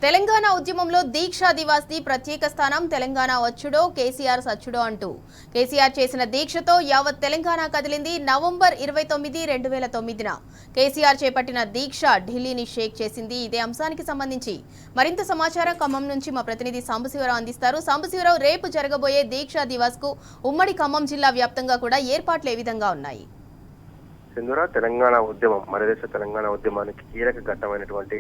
తెలంగాణ ఉద్యమంలో దీక్షా దివాస్ ది ప్రత్యేక స్థానం. తెలంగాణ వచ్చుడో కేసీఆర్ సచ్చుడో అంటూ కేసీఆర్ చేసిన దీక్షతో యావత్ తెలంగాణ కదిలింది. నవంబర్ 29, 2009న కేసీఆర్ చేపట్టిన దీక్ష ఢిల్లీని షేక్ చేసింది. ఇదే అంశానికి సంబంధించి మరింత సమాచారం ఖమ్మం నుంచి మా ప్రతినిధి సాంబశివరావు అందిస్తారు. సాంబశివరావు, రేపు జరగబోయే దీక్షా దివాస్ కు ఉమ్మడి ఖమ్మం జిల్లా వ్యాప్తంగా కూడా ఏర్పాట్లు ఏ విధంగా ఉన్నాయి? తెలంగాణ ఉద్యమం మరదేశ తెలంగాణ ఉద్యమానికి కీలక ఘట్టమైనటువంటి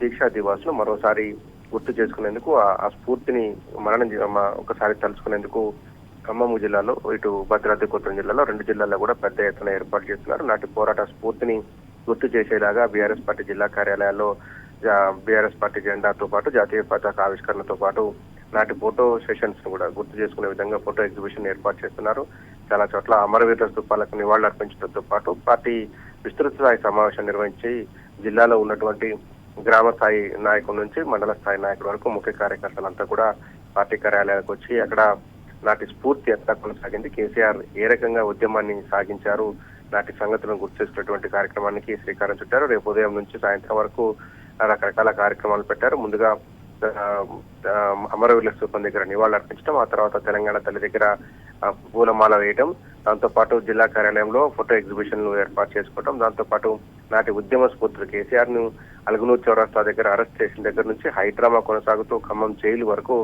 దీక్షా దివాస్ ను మరోసారి గుర్తు చేసుకునేందుకు, ఆ స్ఫూర్తిని ఒకసారి తలుచుకునేందుకు ఖమ్మం జిల్లాలో, ఇటు భద్రాద్రి కొత్తగూడెం జిల్లాలో, రెండు జిల్లాల్లో కూడా పెద్ద ఎత్తున ఏర్పాటు చేస్తున్నారు. నాటి పోరాట స్ఫూర్తిని గుర్తు చేసేలాగా బీఆర్ఎస్ పార్టీ జిల్లా కార్యాలయాల్లో బీఆర్ఎస్ పార్టీ జెండాతో పాటు జాతీయ పతాక ఆవిష్కరణతో పాటు నాటి ఫోటో సెషన్స్ ను కూడా గుర్తు చేసుకునే విధంగా ఫోటో ఎగ్జిబిషన్ ఏర్పాటు చేస్తున్నారు. చాలా చోట్ల అమరవీరుల స్థూపాలకు నివాళులు అర్పించడంతో పాటు పార్టీ విస్తృత స్థాయి సమావేశం నిర్వహించి జిల్లాలో ఉన్నటువంటి గ్రామ స్థాయి నాయకుల నుంచి మండల స్థాయి నాయకుల వరకు ముఖ్య కార్యకర్తలంతా కూడా పార్టీ కార్యాలయాలకు వచ్చి అక్కడ నాటి స్ఫూర్తి ఎట్లా కొనసాగింది, కేసీఆర్ ఏ రకంగా ఉద్యమాన్ని సాగించారు, నాటి సంగతులను గుర్తు చేసుకునేటువంటి కార్యక్రమానికి శ్రీకారం చుట్టారు. రేపు ఉదయం నుంచి సాయంత్రం వరకు రకరకాల కార్యక్రమాలు పెట్టారు. ముందుగా అమరవీరుల స్థూపం దగ్గర నివాళులు అర్పించడం, ఆ తర్వాత తెలంగాణ తల్లి దగ్గర పూలమాల వేయటం, దాంతో పాటు జిల్లా కార్యాలయంలో ఫోటో ఎగ్జిబిషన్లు ఏర్పాటు చేసుకోవడం, దాంతో పాటు నాటి ఉద్యమ స్ఫూర్తులు కేసీఆర్ ను అలుగునూరు చౌరస్తా దగ్గర అరెస్ట్ చేసిన దగ్గర నుంచి హైడ్రామా కొనసాగుతూ ఖమ్మం జైలు వరకు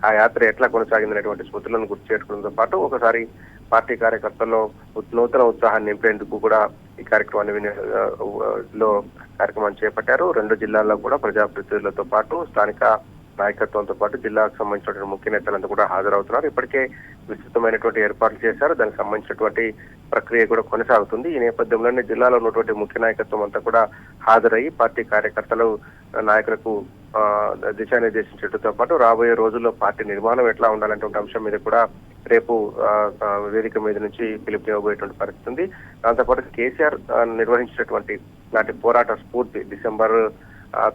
ఆ యాత్ర ఎట్లా కొనసాగిందనేటువంటి స్మృతులను గుర్తు చేసుకోవడంతో పాటు ఒకసారి పార్టీ కార్యకర్తల్లో నూతన ఉత్సాహాన్ని నింపేందుకు కూడా ఈ కార్యక్రమాన్ని కార్యక్రమాన్ని చేపట్టారు. రెండు జిల్లాల్లో కూడా ప్రజాప్రతినిధులతో పాటు స్థానిక నాయకత్వంతో పాటు జిల్లాకు సంబంధించినటువంటి ముఖ్య నేతలంతా కూడా హాజరవుతున్నారు. ఇప్పటికే విస్తృతమైనటువంటి ఏర్పాట్లు చేశారు. దానికి సంబంధించినటువంటి ప్రక్రియ కూడా కొనసాగుతుంది. ఈ నేపథ్యంలోనే జిల్లాలో ఉన్నటువంటి ముఖ్య నాయకత్వం అంతా కూడా హాజరయ్యి పార్టీ కార్యకర్తలు నాయకులకు దిశానిర్దేశించడంతో పాటు రాబోయే రోజుల్లో పార్టీ నిర్మాణం ఎట్లా ఉండాలనేటువంటి అంశం మీద కూడా రేపు వేదిక మీద నుంచి పిలుపునివ్వబోయేటువంటి పరిస్థితి ఉంది. దాంతోపాటు కేసీఆర్ నిర్వహించినటువంటి నాటి పోరాట స్ఫూర్తి డిసెంబర్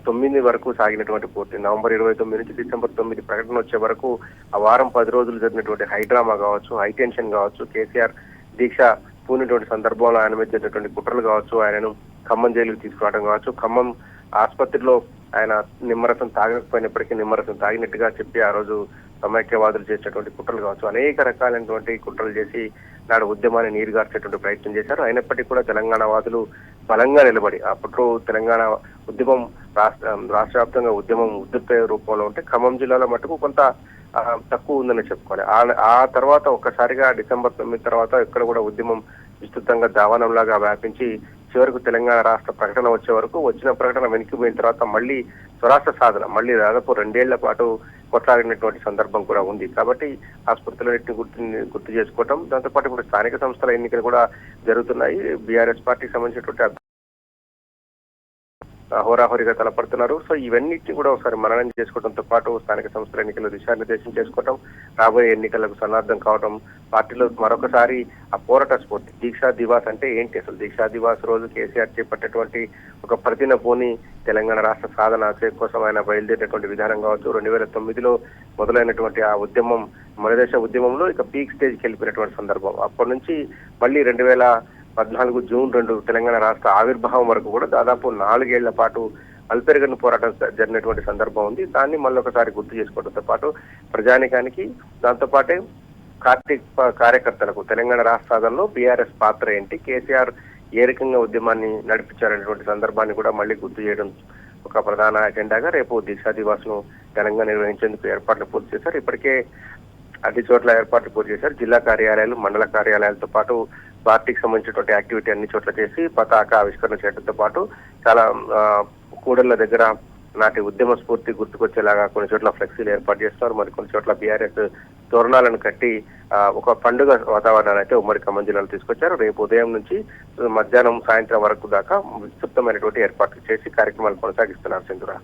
9 వరకు సాగినటువంటి పూర్తి, నవంబర్ 29 నుంచి డిసెంబర్ 9 ప్రకటన వచ్చే వరకు ఆ వారం 10 రోజులు జరిగినటువంటి హైడ్రామా కావచ్చు, హైటెన్షన్ కావచ్చు, కేసీఆర్ దీక్ష పూనినటువంటి సందర్భంలో ఆయన మీద జరిగినటువంటి కుట్రలు కావచ్చు, ఆయనను ఖమ్మం జైలుకు తీసుకురావడం కావచ్చు, ఖమ్మం ఆసుపత్రిలో ఆయన నిమ్మరసం తాగకపోయినప్పటికీ నిమ్మరసం తాగినట్టుగా చెప్పి ఆ రోజు సమైక్యవాదులు చేసేటువంటి కుట్రలు కావచ్చు, అనేక రకాలైనటువంటి కుట్రలు చేసి నాడు ఉద్యమాన్ని నీరుగార్చేటువంటి ప్రయత్నం చేశారు. అయినప్పటికీ కూడా తెలంగాణ వాదులు బలంగా నిలబడి అప్పట్లో తెలంగాణ ఉద్యమం రాష్ట్ర వ్యాప్తంగా ఉద్యమం ఉధృత రూపంలో ఉంటే ఖమ్మం జిల్లాలో మటుకు కొంత తక్కువ ఉందని చెప్పుకోవాలి. ఆ తర్వాత ఒక్కసారిగా డిసెంబర్ 9 తర్వాత ఇక్కడ కూడా ఉద్యమం విస్తృతంగా దావానంలాగా వ్యాపించి చివరకు తెలంగాణ రాష్ట్ర ప్రకటన వచ్చే వరకు, వచ్చిన ప్రకటన వెనక్కిపోయిన తర్వాత మళ్ళీ స్వరాష్ట్ర సాధన మళ్ళీ దాదాపు 2 ఏళ్ల పాటు కొట్లాడినటువంటి సందర్భం కూడా ఉంది. కాబట్టి ఆ స్ఫూర్తులన్నింటినీ గుర్తు చేసుకోవటం, దాంతోపాటు ఇప్పుడు స్థానిక సంస్థల ఎన్నికలు కూడా జరుగుతున్నాయి. బీఆర్ఎస్ పార్టీకి సంబంధించినటువంటి హోరాహోరీగా తలపడుతున్నారు. సో ఇవన్నిటిని కూడా ఒకసారి మననం చేసుకోవడంతో పాటు స్థానిక సంస్థల ఎన్నికల్లో దిశానిర్దేశం చేసుకోవటం, రాబోయే ఎన్నికలకు సన్నద్ధం కావడం, పార్టీలో మరొకసారి ఆ పోరాట స్ఫూర్తి. దీక్షా దివాస్ అంటే ఏంటి, అసలు దీక్షా దివాస్ రోజు కేసీఆర్ చేపట్టేటువంటి ఒక ప్రతినపోని తెలంగాణ రాష్ట్ర సాధన కోసం ఆయన బయలుదేరినటువంటి విధానం కావచ్చు, 2009లో మొదలైనటువంటి ఆ ఉద్యమం మరదేశ ఉద్యమంలో ఇక పీక్ స్టేజ్కి వెళ్ళిపోయినటువంటి సందర్భం. అప్పటి నుంచి మళ్ళీ 2014 జూన్ 2 తెలంగాణ రాష్ట్ర ఆవిర్భావం వరకు కూడా దాదాపు 4 ఏళ్ల పాటు అల్పెరగని పోరాటం జరిగినటువంటి సందర్భం ఉంది. దాన్ని మళ్ళీ ఒకసారి గుర్తు చేసుకోవడంతో పాటు ప్రజానికానికి, దాంతో పాటే కార్యకర్తలకు తెలంగాణ రాష్ట్ర సాధనలో బీఆర్ఎస్ పాత్ర ఏంటి, కేసీఆర్ ఏ రకంగా ఉద్యమాన్ని నడిపించారనేటువంటి సందర్భాన్ని కూడా మళ్ళీ గుర్తు చేయడం ఒక ప్రధాన ఎజెండాగా రేపు దీక్షా దివాస్ ను ఘనంగా నిర్వహించేందుకు ఏర్పాట్లు పూర్తి చేశారు. ఇప్పటికే అన్ని చోట్ల ఏర్పాట్లు పూర్తి చేశారు. జిల్లా కార్యాలయాలు, మండల కార్యాలయాలతో పాటు పార్టీకి సంబంధించినటువంటి యాక్టివిటీ అన్ని చోట్ల చేసి పతాక ఆవిష్కరణ చేయడంతో పాటు చాలా కూడళ్ల దగ్గర నాటి ఉద్యమ స్ఫూర్తి గుర్తుకొచ్చేలాగా కొన్ని చోట్ల ఫ్లెక్సీలు ఏర్పాటు చేస్తున్నారు. మరి కొన్ని చోట్ల బీఆర్ఎస్ తోరణాలను కట్టి ఒక పండుగ వాతావరణాన్ని అయితే ఉమ్మడి ఖమ్మం జిల్లాలో తీసుకొచ్చారు. రేపు ఉదయం నుంచి మధ్యాహ్నం సాయంత్రం వరకు దాకా విస్తృతమైనటువంటి ఏర్పాట్లు చేసి కార్యక్రమాలు కొనసాగిస్తున్నారు. Sindhura,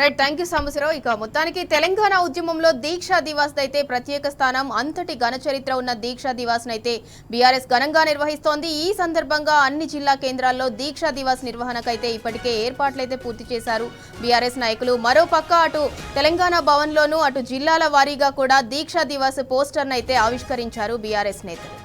right, thank you Sambasivarao. ఇక మొత్తానికి తెలంగాణ ఉద్యమంలో దీక్షా దివాస్ అయితే ప్రత్యేక స్థానం. అంతటి ఘన చరిత్ర ఉన్న దీక్షా దివాస్ అయితే బీఆర్ఎస్ ఘనంగా నిర్వహిస్తోంది. ఈ సందర్భంగా అన్ని జిల్లా కేంద్రాల్లో దీక్షా దివాస్ నిర్వహణకైతే ఇప్పటికే ఏర్పాట్లయితే పూర్తి చేశారు బీఆర్ఎస్ నాయకులు. మరోపక్క అటు తెలంగాణ భవన్లోనూ అటు జిల్లాల వారీగా కూడా దీక్షా దివాస్ పోస్టర్ను అయితే ఆవిష్కరించారు బీఆర్ఎస్ నేతలు.